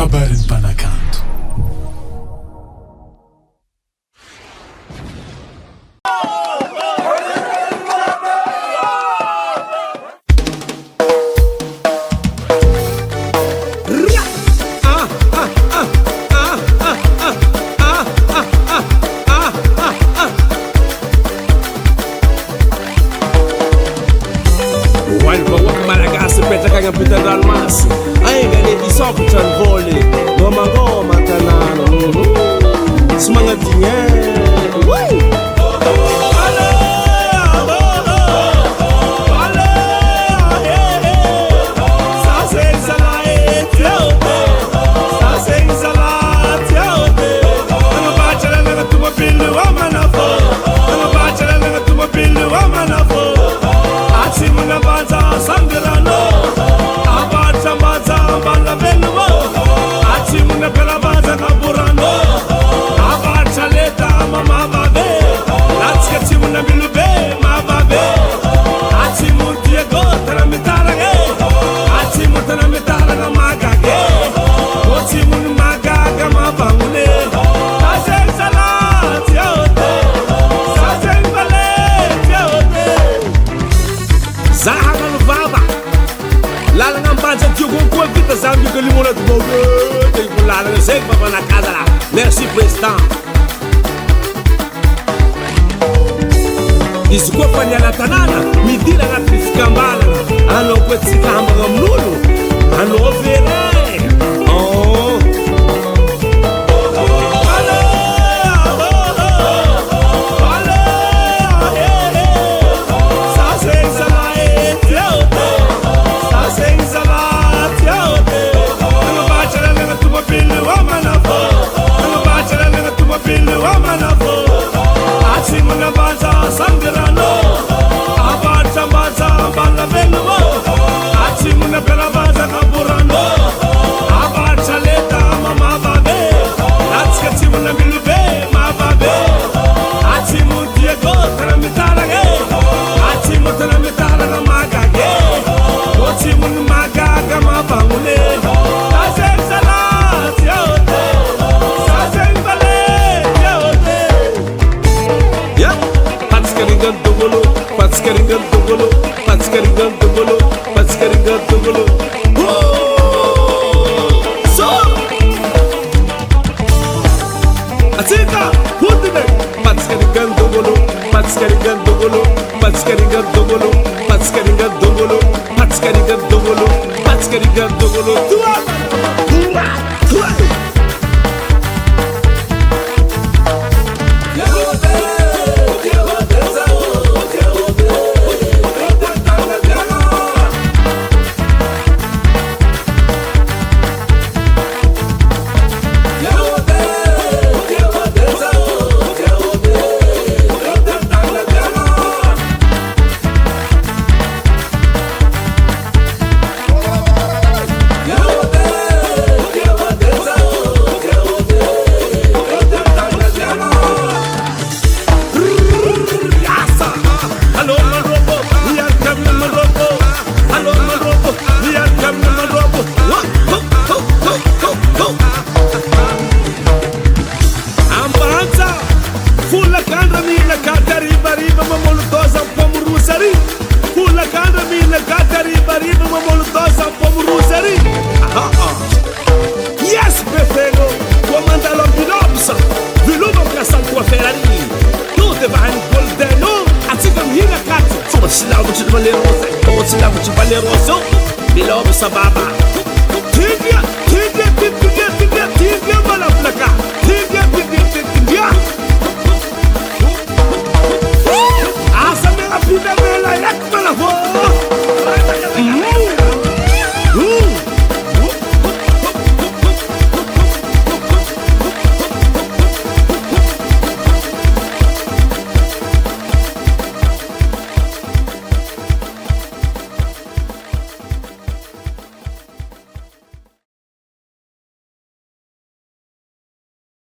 Kabarin Panakanto. Mas ainda nem só que vôlei, goma goma canano, semangat dinheiro. Merci président. Isikuwa na tanana midila na trifikambala ano kwetika hamba mlulu ano vere Yes, prefego, comanda l'ambulance, viluva pra Santua Ferrari, tu te vai no Goldeno, ativa minha casa, só se lava de valeroso, ou se lava de valeroso, bilova sababa, tigre, tigre, tigre, tigre, tigre, tigre,